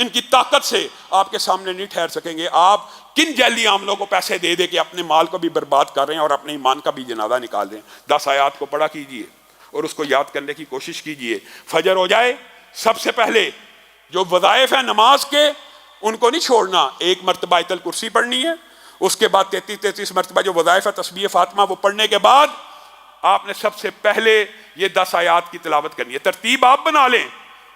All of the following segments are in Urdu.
ان کی طاقت سے آپ کے سامنے نہیں ٹھہر سکیں گے. آپ کن جعلی عاملوں کو پیسے دے دے کے اپنے مال کو بھی برباد کر رہے ہیں اور اپنے ایمان کا بھی جنازہ نکال دیں. 10 آیات کو پڑھا کیجئے اور اس کو یاد کرنے کی کوشش کیجئے. فجر ہو جائے سب سے پہلے جو وظائف ہیں نماز کے ان کو نہیں چھوڑنا. 1 مرتبہ آیت الکرسی پڑھنی ہے, اس کے بعد 33 مرتبہ جو وظائف ہے تسبیح فاطمہ وہ پڑھنے کے بعد آپ نے سب سے پہلے یہ 10 آیات کی تلاوت کرنی ہے. ترتیب آپ بنا لیں.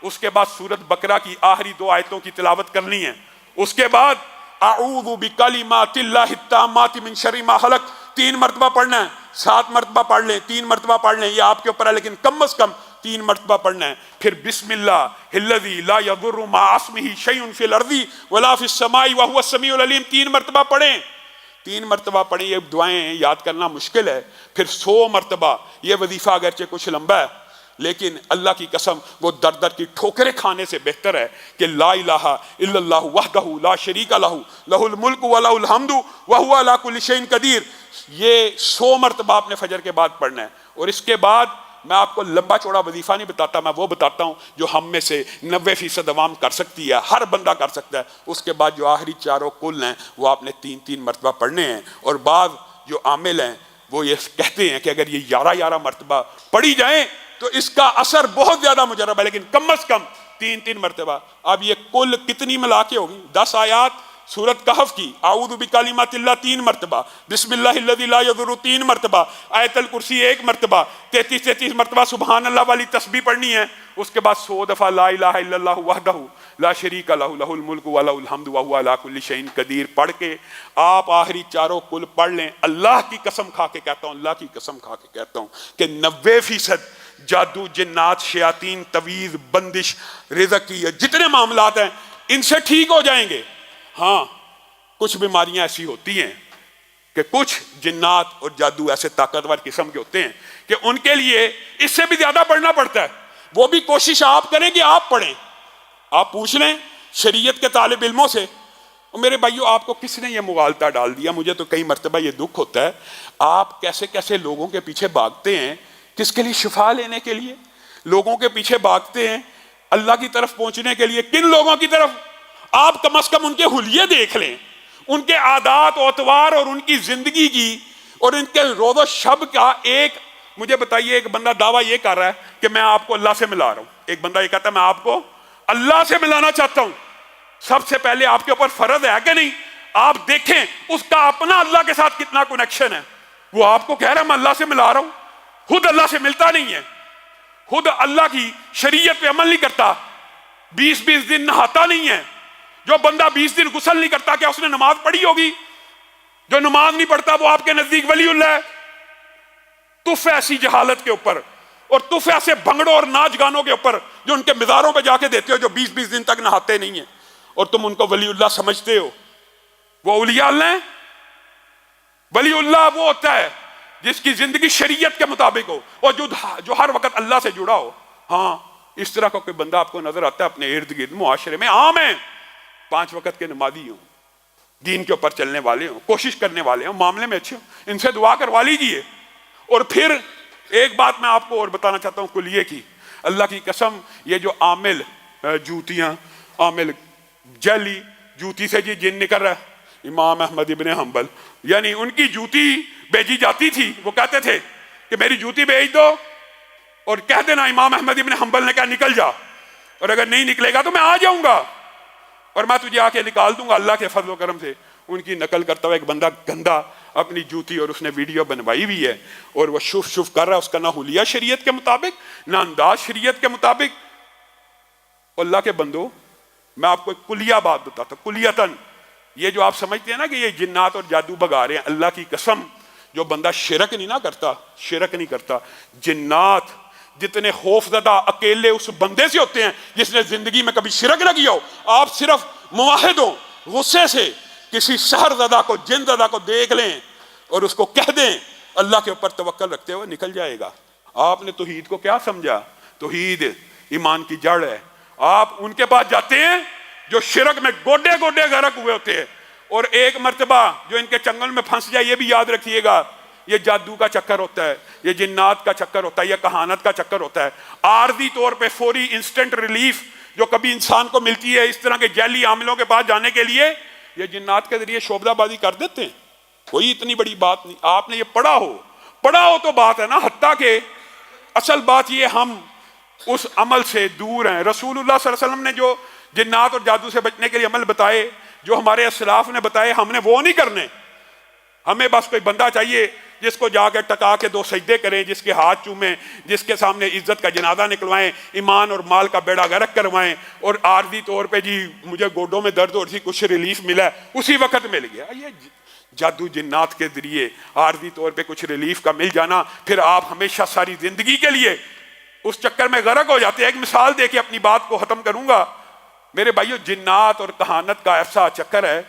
اس کے بعد سورۃ بقرہ کی آخری 2 آیتوں کی تلاوت کرنی ہے. اس کے بعد اعوذ بکلمات اللہ التامات من شر ما خلق 3 مرتبہ پڑھنا ہے. 7 مرتبہ پڑھ لیں, 3 مرتبہ پڑھ لیں, یہ آپ کے اوپر ہے, لیکن کم از کم 3 مرتبہ پڑھنا ہے. پھر بسم اللہ الذی لا یضر مع اسمہ شیء فی الارض ولا فی السماء وهو السمیع العلیم 3 مرتبہ پڑھیں. 3 مرتبہ پڑھیں. یہ دعائیں یاد کرنا مشکل ہے. پھر 100 مرتبہ یہ وظیفہ اگرچہ کچھ لمبا ہے لیکن اللہ کی قسم وہ در در کی ٹھوکریں کھانے سے بہتر ہے کہ لا الہ الا اللہ وحدہ لا شریک لہ لہ الملک و لہ الحمد وہو علی کل شیء قدیر. یہ 100 مرتبہ آپ نے فجر کے بعد پڑھنا ہے. اور اس کے بعد میں آپ کو لمبا چوڑا وظیفہ نہیں بتاتا, میں وہ بتاتا ہوں جو ہم میں سے 90% عوام کر سکتی ہے, ہر بندہ کر سکتا ہے. اس کے بعد جو آخری 4 کل ہیں وہ آپ نے 3 مرتبہ پڑھنے ہیں. اور بعض جو عامل ہیں وہ یہ کہتے ہیں کہ اگر یہ 11 مرتبہ پڑھی جائیں تو اس کا اثر بہت زیادہ مجرب ہے, لیکن کم از کم 3 مرتبہ. اب یہ کل کتنی ملا کے ہوگی؟ 10 آیات سورۃ کہف کی, اعوذ بکلمات اللہ 3 مرتبہ, بسم اللہ الذی لا یضر 3 مرتبہ, آیت الکرسی 1 مرتبہ, 33 مرتبہ سبحان اللہ والی تسبیح پڑھنی ہے. اس کے بعد 100 دفعہ لا الہ الا اللہ وحدہ لا شریک لہ لہ الملک و لہ الحمد وہو علی کل شیء قدیر پڑھ کے آپ آخری 4 کل پڑھ لیں. اللہ کی قسم کھا کے کہتا ہوں, اللہ کی قسم کھا کے کہتا ہوں کہ 90% جادو, جنات, شیاطین, تویز, بندش, رزق کی جتنے معاملات ہیں ان سے ٹھیک ہو جائیں گے. ہاں کچھ بیماریاں ایسی ہوتی ہیں کہ کچھ جنات اور جادو ایسے طاقتور قسم کے ہوتے ہیں کہ ان کے لیے اس سے بھی زیادہ پڑھنا پڑتا ہے. وہ بھی کوشش آپ کریں کہ آپ پڑھیں. آپ پوچھ لیں شریعت کے طالب علموں سے, میرے بھائیو آپ کو کس نے یہ مغالطہ ڈال دیا؟ مجھے تو کئی مرتبہ یہ دکھ ہوتا ہے, آپ کیسے کیسے لوگوں کے پیچھے بھاگتے ہیں. کس کے لیے؟ شفا لینے کے لیے لوگوں کے پیچھے بھاگتے ہیں, اللہ کی طرف پہنچنے کے لیے. کن لوگوں کی طرف؟ آپ کم از کم ان کے حلیے دیکھ لیں, ان کے عادات و اطوار اور ان کی زندگی کی اور ان کے روز و شب کا. ایک مجھے بتائیے, ایک بندہ دعویٰ یہ کر رہا ہے کہ میں آپ کو اللہ سے ملا رہا ہوں, ایک بندہ یہ کہتا ہے میں آپ کو اللہ سے ملانا چاہتا ہوں. سب سے پہلے آپ کے اوپر فرض ہے کہ نہیں آپ دیکھیں اس کا اپنا اللہ کے ساتھ کتنا کنیکشن ہے. وہ آپ کو کہہ رہا ہے میں اللہ سے ملا رہا ہوں, خود اللہ سے ملتا نہیں ہے, خود اللہ کی شریعت پہ عمل نہیں کرتا, 20 دن نہاتا نہیں ہے. جو بندہ 20 دن غسل نہیں کرتا کیا اس نے نماز پڑھی ہوگی؟ جو نماز نہیں پڑھتا وہ آپ کے نزدیک ولی اللہ ہے؟ تف ایسی جہالت کے اوپر اور تف ایسے بھنگڑوں اور ناچ گانوں کے اوپر جو ان کے مزاروں پہ جا کے دیتے ہو, جو 20 دن تک نہاتے نہیں ہیں اور تم ان کو ولی اللہ سمجھتے ہو. وہ اولیاء اللہ ہیں؟ ولی اللہ وہ ہوتا ہے جس کی زندگی شریعت کے مطابق ہو اور جو ہر وقت اللہ سے جڑا ہو. ہاں اس طرح کا کوئی بندہ آپ کو نظر آتا ہے اپنے ارد گرد معاشرے میں؟ عام ہیں, 5 وقت کے نمازی ہوں, دین کے اوپر چلنے والے ہوں, کوشش کرنے والے ہوں, معاملے میں اچھے ہوں, ان سے دعا کروا لیجئے. اور پھر ایک بات میں آپ کو اور بتانا چاہتا ہوں کلیے کی, اللہ کی قسم یہ جو عامل جوتیاں, عامل جعلی جوتی سے جی جن نکل رہا ہے, امام احمد ابن حنبل یعنی ان کی جوتی بھیجی جاتی تھی, وہ کہتے تھے کہ میری جوتی بھیج دو اور کہہ دینا امام احمد ابن حنبل نے کہا نکل جا, اور اگر نہیں نکلے گا تو میں آ جاؤں گا اور میں تجھے آ کے نکال دوں گا. اللہ کے فضل و کرم سے ان کی نقل کرتا ہوا ایک بندہ گندا اپنی جوتی, اور اس نے ویڈیو بنوائی ہوئی ہے اور وہ شف کر رہا ہے, اس کا نہ حلیہ شریعت کے مطابق نہ انداز شریعت کے مطابق. اللہ کے بندو میں آپ کو ایک کلیہ بات بتاتا ہوں, کلیتاً یہ جو آپ سمجھتے ہیں نا کہ یہ جنات اور جادو بگا رہے ہیں, اللہ کی قسم جو بندہ شرک نہیں نہ کرتا, شرک نہیں کرتا, جنات جتنے خوف زدہ اکیلے اس بندے سے ہوتے ہیں جس نے زندگی میں کبھی شرک نہ کیا ہو. آپ صرف موحد ہو, غصے سے کسی سحر زدہ کو, جن زدہ کو دیکھ لیں اور اس کو کہہ دیں اللہ کے اوپر توکل رکھتے ہوئے نکل جائے گا. آپ نے توحید کو کیا سمجھا؟ توحید ایمان کی جڑ ہے. آپ ان کے پاس جاتے ہیں جو شرک میں گوڈے گوڈے غرق ہوئے ہوتے ہیں, اور ایک مرتبہ جو ان کے چنگل میں پھنس جائے, یہ بھی یاد رکھیے گا یہ جادو کا چکر ہوتا ہے, یہ جنات کا چکر ہوتا ہے, یہ کہانت کا چکر ہوتا ہے. عارضی طور پہ فوری انسٹنٹ ریلیف جو کبھی انسان کو ملتی ہے اس طرح کے جعلی عاملوں کے پاس جانے کے لیے، یہ جنات کے ذریعے شعبدہ بازی کر دیتے ہیں، کوئی اتنی بڑی بات نہیں۔ آپ نے یہ پڑھا ہو تو بات ہے نا، حتیٰ کہ اصل بات یہ ہم اس عمل سے دور ہیں۔ رسول اللہ صلی اللہ علیہ وسلم نے جو جنات اور جادو سے بچنے کے لیے عمل بتائے، جو ہمارے اسلاف نے بتائے، ہم نے وہ نہیں کرنے۔ ہمیں بس کوئی بندہ چاہیے جس کو جا کے ٹکا کے 2 سجدے کریں، جس کے ہاتھ چومیں، جس کے سامنے عزت کا جنازہ نکلوائیں، ایمان اور مال کا بیڑا غرق کروائیں، اور عارضی طور پہ جی مجھے گوڈوں میں درد اور کچھ ریلیف ملا اسی وقت مل گیا۔ یہ جادو جنات کے ذریعے عارضی طور پہ کچھ ریلیف کا مل جانا، پھر آپ ہمیشہ ساری زندگی کے لیے اس چکر میں غرق ہو جاتے ہیں۔ ایک مثال دے کے اپنی بات کو ختم کروں گا میرے بھائیو، جنات اور کہانت کا ایسا چکر ہے۔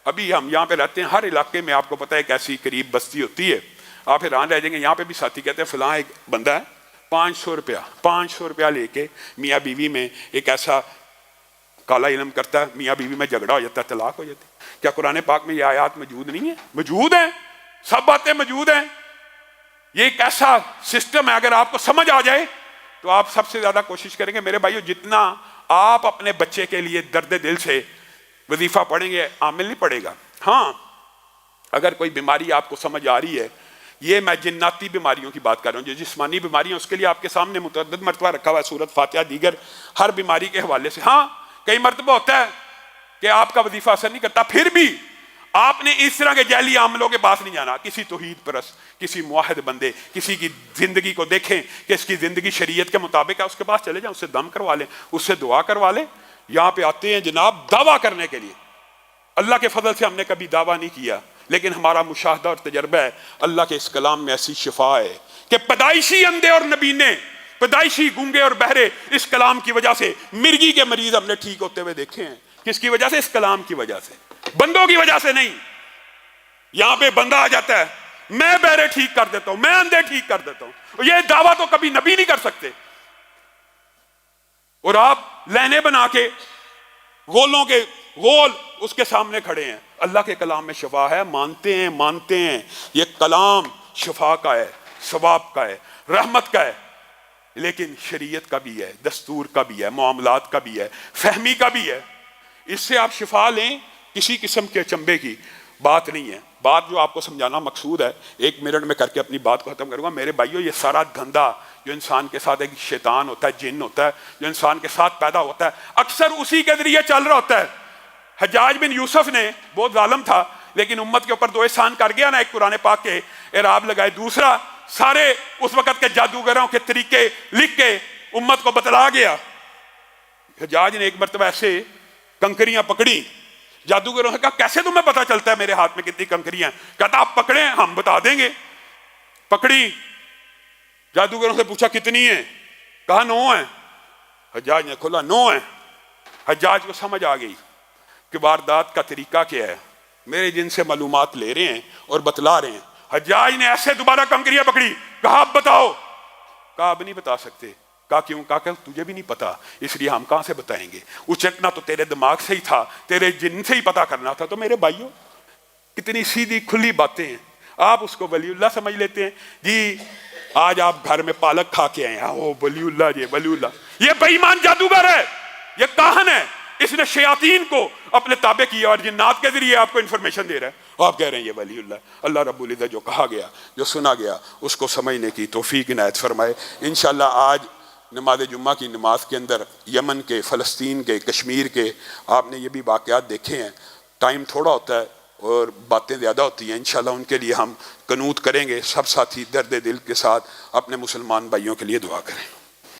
ابھی ہم یہاں پہ رہتے ہیں، ہر علاقے میں آپ کو پتہ ہے ایک ایسی قریب بستی ہوتی ہے، آپ حیران رہ جائیں گے۔ یہاں پہ بھی ساتھی کہتے ہیں فلاں ایک بندہ ہے 500 روپیہ لے کے میاں بیوی میں ایک ایسا کالا علم کرتا ہے، میاں بیوی میں جھگڑا ہو جاتا ہے، طلاق ہو جاتی ہے۔ کیا قرآن پاک میں یہ آیات موجود نہیں ہیں؟ موجود ہیں، سب باتیں موجود ہیں۔ یہ ایک ایسا سسٹم ہے، اگر آپ کو سمجھ آ جائے تو آپ سب سے زیادہ کوشش کریں گے میرے بھائیو، جتنا آپ اپنے بچے کے لیے درد دل سے وظیفہ پڑھیں گے، عامل نہیں پڑے گا۔ ہاں اگر کوئی بیماری آپ کو سمجھ آ رہی ہے، یہ میں جناتی بیماریوں کی بات کر رہا ہوں، جو جسمانی بیماریاں اس کے لیے آپ کے سامنے متعدد مرتبہ رکھا ہوا ہے سورۃ فاتحہ دیگر ہر بیماری کے حوالے سے۔ ہاں کئی مرتبہ ہوتا ہے کہ آپ کا وظیفہ اثر نہیں کرتا، پھر بھی آپ نے اس طرح کے جعلی عاملوں کے پاس نہیں جانا۔ کسی توحید پرست، کسی موحد بندے، کسی کی زندگی کو دیکھیں کہ اس کی زندگی شریعت کے مطابق ہے، اس کے پاس چلے جائیں، اس سے دم کروا لیں، اس سے دعا کروا لیں۔ یہاں پہ آتے ہیں جناب دعویٰ کرنے کے لیے، اللہ کے فضل سے ہم نے کبھی دعویٰ نہیں کیا، لیکن ہمارا مشاہدہ اور تجربہ ہے اللہ کے اس کلام میں ایسی شفا ہے کہ پیدائشی اندھے اور نبینے، پیدائشی گونگے اور بہرے اس کلام کی وجہ سے، مرگی کے مریض ہم نے ٹھیک ہوتے ہوئے دیکھے ہیں۔ کس کی وجہ سے؟ اس کلام کی وجہ سے، بندوں کی وجہ سے نہیں۔ یہاں پہ بندہ آ جاتا ہے، میں بہرے ٹھیک کر دیتا ہوں، میں اندھے ٹھیک کر دیتا ہوں، یہ دعویٰ تو کبھی نبی نہیں کر سکتے۔ اور آپ لینے بنا کے غولوں کے غول اس کے سامنے کھڑے ہیں۔ اللہ کے کلام میں شفا ہے، مانتے ہیں یہ کلام شفا کا ہے، ثواب کا ہے، رحمت کا ہے، لیکن شریعت کا بھی ہے، دستور کا بھی ہے، معاملات کا بھی ہے، فہمی کا بھی ہے۔ اس سے آپ شفا لیں، کسی قسم کے چمبے کی بات نہیں ہے۔ بات جو آپ کو سمجھانا مقصود ہے، 1 منٹ میں کر کے اپنی بات کو ختم کروں گا میرے بھائیو۔ یہ سارا دھندا جو انسان کے ساتھ ایک شیطان ہوتا ہے، جن ہوتا ہے، جو انسان کے ساتھ پیدا ہوتا ہے، اکثر اسی کے ذریعے چل رہا ہوتا ہے۔ حجاج بن یوسف نے بہت ظالم تھا، لیکن امت کے اوپر 2 احسان کر گیا نا، ایک قرآن پاک کے اعراب لگائے، دوسرا سارے اس وقت کے جادوگروں کے طریقے لکھ کے امت کو بتلا گیا۔ حجاج نے ایک مرتبہ ایسے کنکریاں پکڑی، جادوگروں نے کہا کیسے تمہیں پتا چلتا ہے میرے ہاتھ میں کتنی کنکریاں ہیں؟ کہتا آپ پکڑیں ہم بتا دیں گے۔ پکڑی، جادوگروں سے پوچھا کتنی ہیں؟ کہا 9 ہیں۔ حجاج نے کھولا 9 ہیں۔ حجاج کو سمجھ آ گئی کہ واردات کا طریقہ کیا ہے، میرے جن سے معلومات لے رہے ہیں اور بتلا رہے ہیں۔ حجاج نے ایسے دوبارہ کنکریاں پکڑی، کہا اب بتاؤ۔ کہا اب نہیں بتا سکتے۔ کہا کیوں؟ کہا کہ تجھے بھی نہیں پتا، اس لیے ہم کہاں سے بتائیں گے، اچکنا تو تیرے دماغ سے ہی تھا، تیرے جن سے ہی پتا کرنا تھا۔ تو میرے بھائیوں کتنی سیدھی کھلی باتیں ہیں، آپ اس کو ولی اللہ سمجھ لیتے ہیں۔ جی آج آپ گھر میں پالک کھا کے آئے ہیں، او ولی اللہ جی ولی اللہ، یہ بے ایمان جادوگر ہے، یہ کاہن ہے، اس نے شیاطین کو اپنے تابع کیا اور جنات کے ذریعے آپ کو انفارمیشن دے رہا ہے، آپ کہہ رہے ہیں یہ ولی اللہ۔ اللہ رب العزت جو کہا گیا، جو سنا گیا، اس کو سمجھنے کی توفیق عنایت فرمائے۔ انشاءاللہ آج نماز جمعہ کی نماز کے اندر یمن کے، فلسطین کے، کشمیر کے آپ نے یہ بھی واقعات دیکھے ہیں۔ ٹائم تھوڑا ہوتا ہے اور باتیں زیادہ ہوتی ہیں، انشاءاللہ ان کے لیے ہم قنوت کریں گے۔ سب ساتھی درد دل کے ساتھ اپنے مسلمان بھائیوں کے لیے دعا کریں۔